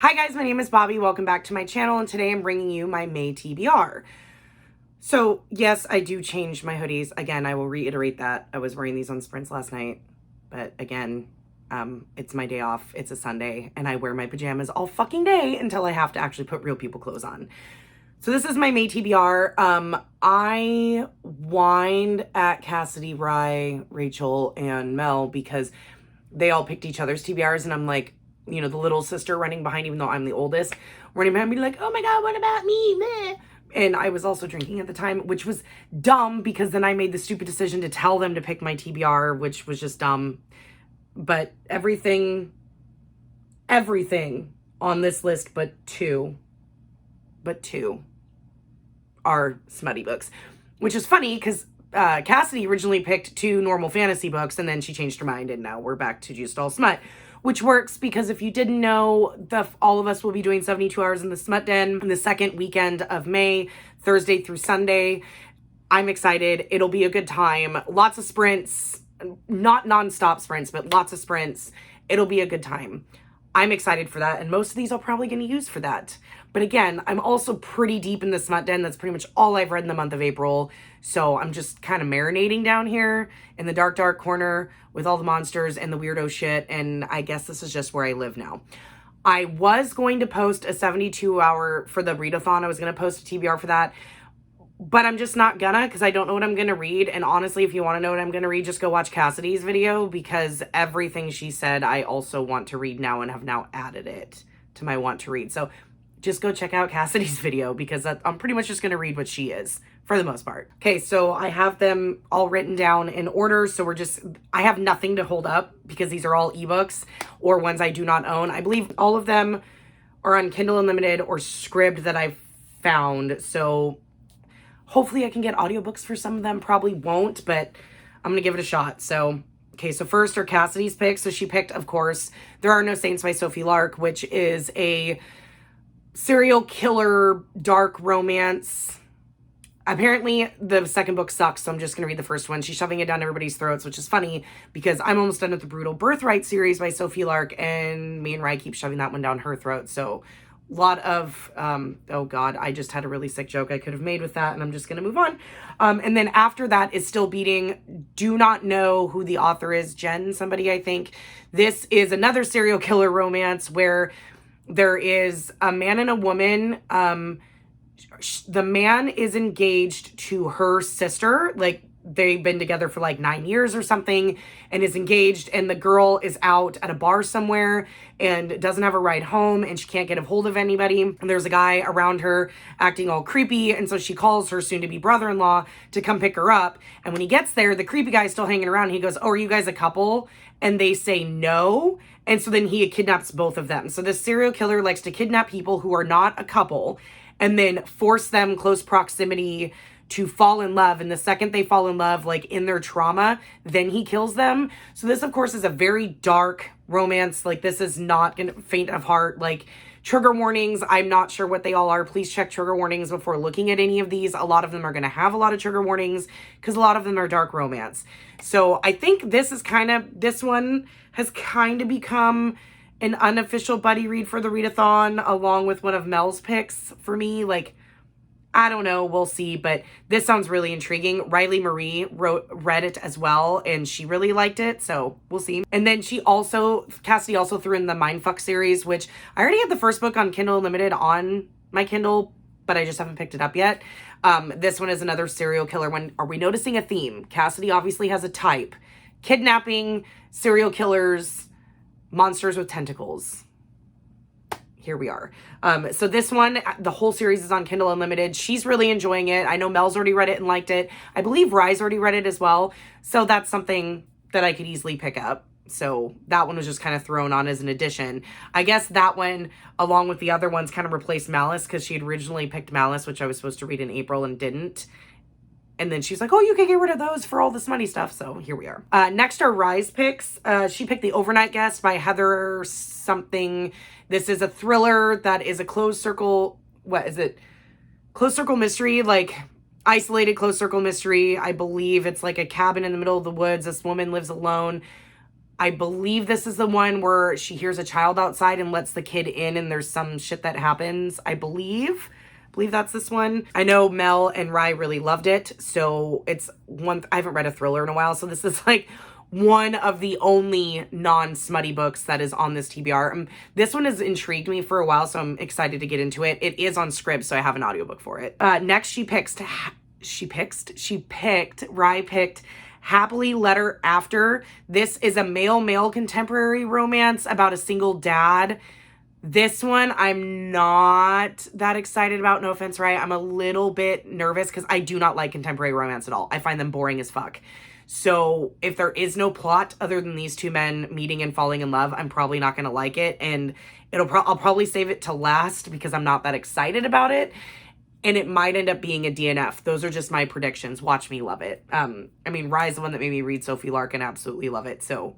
Hi guys, my name is Bobby. Welcome back to my channel, and today I'm bringing you my May TBR. So yes, I do change my hoodies. Again, I will reiterate that. I was wearing these on sprints last night, but again, it's my day off. It's a Sunday, and I wear my pajamas all fucking day until I have to actually put real people clothes on. So this is my May TBR. I whined at Cassidy, Rye, Rachel, and Mel because they all picked each other's TBRs, and I'm like, you know, the little sister running behind, even though I'm the oldest, running behind me like, oh my God, what about me? Meh. And I was also drinking at the time, which was dumb because then I made the stupid decision to tell them to pick my TBR, which was just dumb. But everything on this list but two are smutty books, which is funny because Cassidy originally picked 2 normal fantasy books and then she changed her mind and now we're back to just all smut, which works because if you didn't know, all of us will be doing 72 hours in the smut den in the second weekend of May, Thursday through Sunday. I'm excited. It'll be a good time. Lots of sprints, not nonstop sprints, but lots of sprints. It'll be a good time. I'm excited for that, and most of these I'm probably going to use for that. But again, I'm also pretty deep in the smut den. That's pretty much all I've read in the month of April. So I'm just kind of marinating down here in the dark corner with all the monsters and the weirdo shit. And I guess this is just where I live now. I was going to post a 72-hour for the readathon. I was going to post a TBR for that. But I'm just not gonna because I don't know what I'm gonna read. And honestly, if you want to know what I'm gonna read, just go watch Cassidy's video because everything she said, I also want to read now and have now added it to my want to read. So just go check out Cassidy's video because I'm pretty much just gonna read what she is for the most part. Okay, so I have them all written down in order. So I have nothing to hold up because these are all ebooks or ones I do not own. I believe all of them are on Kindle Unlimited or Scribd that I've found. So hopefully I can get audiobooks for some of them. Probably won't, but I'm going to give it a shot. So, okay, so first are Cassidy's picks. So she picked, of course, There Are No Saints by Sophie Lark, which is a serial killer dark romance. Apparently, the second book sucks, so I'm just going to read the first one. She's shoving it down everybody's throats, which is funny because I'm almost done with the Brutal Birthright series by Sophie Lark, and me and Rye keep shoving that one down her throat. So lot of, oh God, I just had a really sick joke I could have made with that, and I'm just going to move on. And then after that is Still Beating. Do not know who the author is. Jen, somebody, I think. This is another serial killer romance where there is a man and a woman. The man is engaged to her sister, like they've been together for like 9 years or something and is engaged, and the girl is out at a bar somewhere and doesn't have a ride home and she can't get a hold of anybody. And there's a guy around her acting all creepy, and so she calls her soon-to-be brother-in-law to come pick her up. And when he gets there, the creepy guy's still hanging around. He goes, oh, are you guys a couple? And they say no. And so then he kidnaps both of them. So this serial killer likes to kidnap people who are not a couple and then force them close proximity to fall in love. And the second they fall in love, like in their trauma, then he kills them. So this, of course, is a very dark romance. Like, this is not gonna faint of heart. Like, trigger warnings, I'm not sure what they all are. Please check trigger warnings before looking at any of these. A lot of them are going to have a lot of trigger warnings because a lot of them are dark romance. So I think this one has kind of become an unofficial buddy read for the readathon, along with one of Mel's picks for me. Like, I don't know, we'll see, but this sounds really intriguing. Riley Marie read it as well, and she really liked it, so we'll see. And then Cassidy also threw in the Mindfuck series, which I already had the first book on Kindle Unlimited on my Kindle, but I just haven't picked it up yet. This one is another serial killer one. Are we noticing a theme? Cassidy obviously has a type. Kidnapping, serial killers, monsters with tentacles. Here we are. So this one, the whole series is on Kindle Unlimited. She's really enjoying it. I know Mel's already read it and liked it. I believe Rye's already read it as well. So that's something that I could easily pick up. So that one was just kind of thrown on as an addition. I guess that one, along with the other ones, kind of replaced Malice because she had originally picked Malice, which I was supposed to read in April and didn't. And then she's like, oh, you can get rid of those for all the smutty stuff. So here we are. Next are Rye's picks. She picked The Overnight Guest by Heather something. This is a thriller that is a closed circle. What is it? Closed circle mystery, like isolated closed circle mystery. I believe it's like a cabin in the middle of the woods. This woman lives alone. I believe this is the one where she hears a child outside and lets the kid in, and there's some shit that happens. I believe that's this one. I know Mel and Rye really loved it, so it's one. I haven't read a thriller in a while, so this is like one of the only non-smutty books that is on this TBR. This one has intrigued me for a while, so I'm excited to get into it. It is on Scribd, so I have an audiobook for it. Next, Rye picked Happily Letter After. This is a male contemporary romance about a single dad. This one I'm not that excited about. No offense, Rye. I'm a little bit nervous because I do not like contemporary romance at all. I find them boring as fuck. So if there is no plot other than these two men meeting and falling in love, I'm probably not going to like it. And I'll probably save it to last because I'm not that excited about it. And it might end up being a DNF. Those are just my predictions. Watch me love it. I mean, Rye's the one that made me read Sophie Larkin. Absolutely love it. So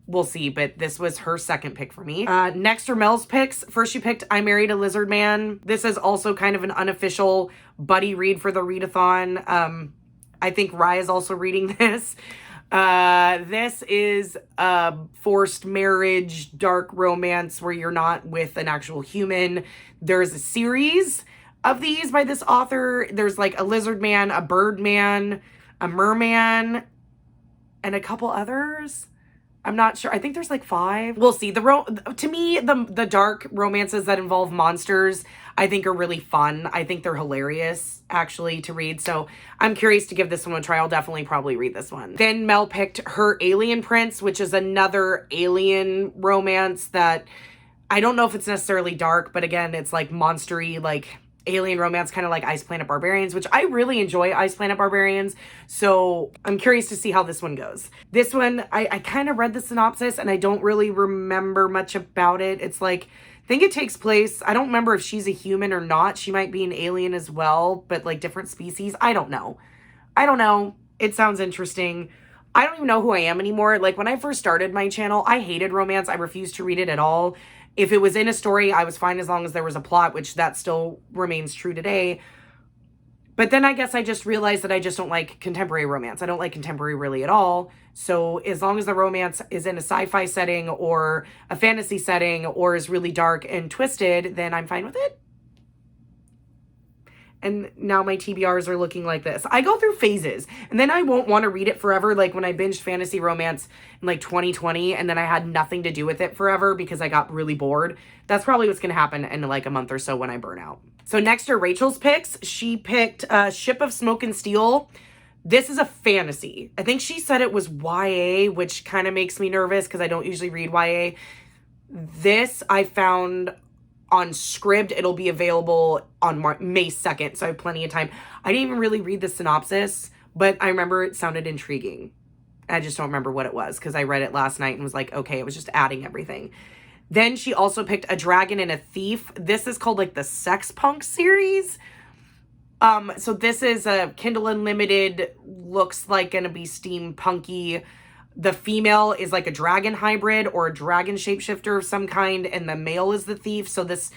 we'll see. But this was her second pick for me. Next are Mel's picks. First, she picked I Married a Lizard Man. This is also kind of an unofficial buddy read for the readathon. I think Rye is also reading this. This is a forced marriage, dark romance where you're not with an actual human. There's a series of these by this author. There's like a lizard man, a bird man, a merman, and a couple others. I'm not sure. I think there's like 5. We'll see. To me, the dark romances that involve monsters, I think are really fun. I think they're hilarious, actually, to read. So I'm curious to give this one a try. I'll definitely probably read this one. Then Mel picked Her Alien Prince, which is another alien romance that I don't know if it's necessarily dark, but again, it's like monstery, like alien romance, kind of like Ice Planet Barbarians, which I really enjoy Ice Planet Barbarians. So I'm curious to see how this one goes. This one, I kind of read the synopsis and I don't really remember much about it. It's like, I think it takes place, I don't remember if she's a human or not. She might be an alien as well, but like different species. I don't know. It sounds interesting. I don't even know who I am anymore. Like when I first started my channel, I hated romance. I refused to read it at all. If it was in a story, I was fine as long as there was a plot, which that still remains true today. But then I guess I just realized that I just don't like contemporary romance. I don't like contemporary really at all. So as long as the romance is in a sci-fi setting or a fantasy setting or is really dark and twisted, then I'm fine with it. And now my TBRs are looking like this. I go through phases and then I won't want to read it forever. Like when I binged fantasy romance in like 2020 and then I had nothing to do with it forever because I got really bored. That's probably what's going to happen in like a month or so when I burn out. So next are Rachel's picks. She picked Ship of Smoke and Steel. This is a fantasy. I think she said it was YA, which kind of makes me nervous because I don't usually read YA. This I found on Scribd. It'll be available on May 2nd, so I have plenty of time. I didn't even really read the synopsis, but I remember it sounded intriguing. I just don't remember what it was because I read it last night and was like, okay, it was just adding everything. Then she also picked A Dragon and a Thief. This is called like the Sex Punk series. So this is a Kindle Unlimited, looks like gonna be steampunky. The female is like a dragon hybrid or a dragon shapeshifter of some kind, and the male is the thief. So this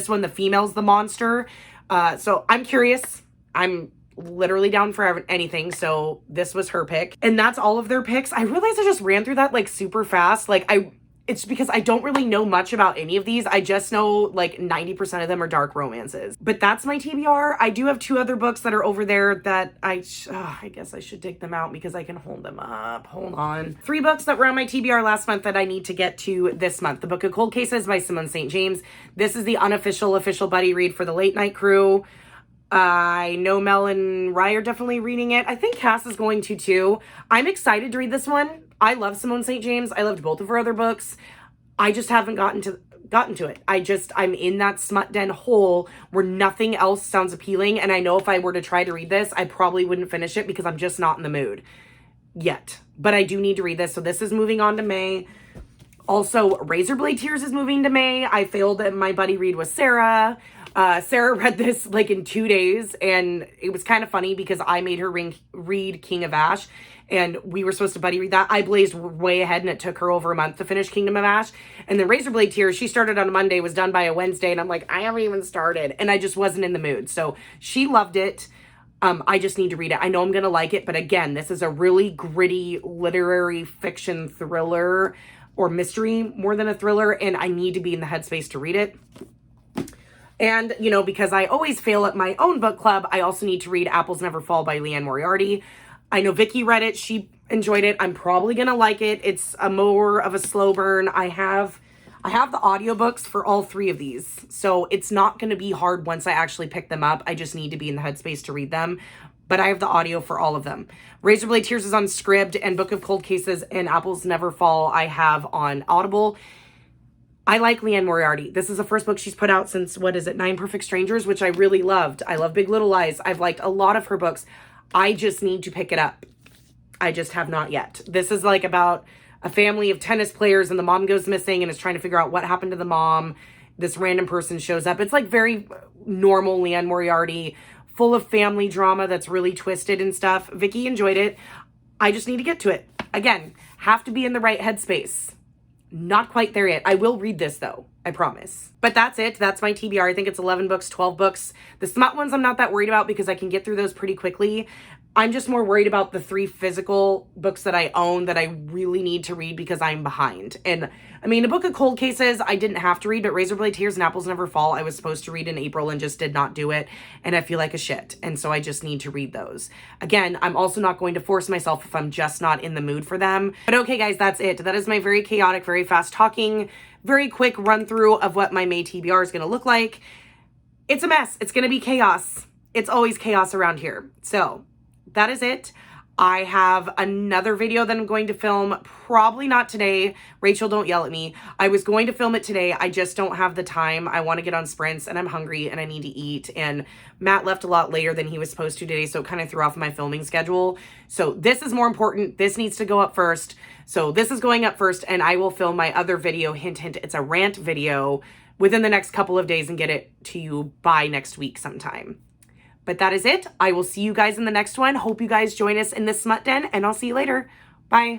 one, the female's the monster. So I'm curious. I'm literally down for anything. So this was her pick. And that's all of their picks. I realized I just ran through that like super fast. It's because I don't really know much about any of these. I just know like 90% of them are dark romances. But that's my TBR. I do have 2 other books that are over there that I guess I should take them out because I can hold them up. Hold on. 3 books that were on my TBR last month that I need to get to this month. The Book of Cold Cases by Simone St. James. This is the unofficial official buddy read for the late night crew. I know Mel and Rye are definitely reading it. I think Cass is going to too. I'm excited to read this one. I love Simone St. James. I loved both of her other books. I just haven't gotten to it. I'm in that smut den hole where nothing else sounds appealing. And I know if I were to try to read this, I probably wouldn't finish it because I'm just not in the mood yet. But I do need to read this. So this is moving on to May. Also, Razorblade Tears is moving to May. I failed at my buddy read with Sarah. Sarah read this like in 2 days, and it was kind of funny because I made her read King of Ash, and we were supposed to buddy read that. I blazed way ahead, and it took her over a month to finish Kingdom of Ash. And then Razorblade Tears, she started on a Monday, was done by a Wednesday, and I'm like, I haven't even started, and I just wasn't in the mood. So she loved it. I just need to read it. I know I'm going to like it, but again, this is a really gritty literary fiction thriller or mystery more than a thriller, and I need to be in the headspace to read it. And, you know, because I always fail at my own book club, I also need to read Apples Never Fall by Leanne Moriarty. I know Vicky read it. She enjoyed it. I'm probably going to like it. It's a more of a slow burn. I have the audiobooks for all 3 of these, so it's not going to be hard once I actually pick them up. I just need to be in the headspace to read them, but I have the audio for all of them. Razorblade Tears is on Scribd, and Book of Cold Cases and Apples Never Fall I have on Audible. I like Leanne Moriarty. This is the first book she's put out since, 9 Perfect Strangers, which I really loved. I love Big Little Lies. I've liked a lot of her books. I just need to pick it up. I just have not yet. This is like about a family of tennis players, and the mom goes missing and is trying to figure out what happened to the mom. This random person shows up. It's like very normal Leanne Moriarty, full of family drama that's really twisted and stuff. Vicky enjoyed it. I just need to get to it. Again, have to be in the right headspace. Not quite there yet. I will read this though. I promise. But that's it. That's my TBR. I think it's 11 books, 12 books. The smut ones I'm not that worried about because I can get through those pretty quickly. I'm just more worried about the 3 physical books that I own that I really need to read because I'm behind. And I mean, the Book of Cold Cases, I didn't have to read, but Razorblade Tears and Apples Never Fall, I was supposed to read in April and just did not do it. And I feel like a shit. And so I just need to read those. Again, I'm also not going to force myself if I'm just not in the mood for them. But okay, guys, that's it. That is my very chaotic, very fast talking, very quick run through of what my May TBR is going to look like. It's a mess. It's going to be chaos. It's always chaos around here. So that is it. I have another video that I'm going to film, probably not today. Rachel, don't yell at me. I was going to film it today. I just don't have the time. I want to get on sprints and I'm hungry and I need to eat. And Matt left a lot later than he was supposed to today, so it kind of threw off my filming schedule. So this is more important. This needs to go up first. So this is going up first, and I will film my other video. Hint, hint, it's a rant video within the next couple of days and get it to you by next week sometime. But that is it. I will see you guys in the next one. Hope you guys join us in the smut den, and I'll see you later. Bye.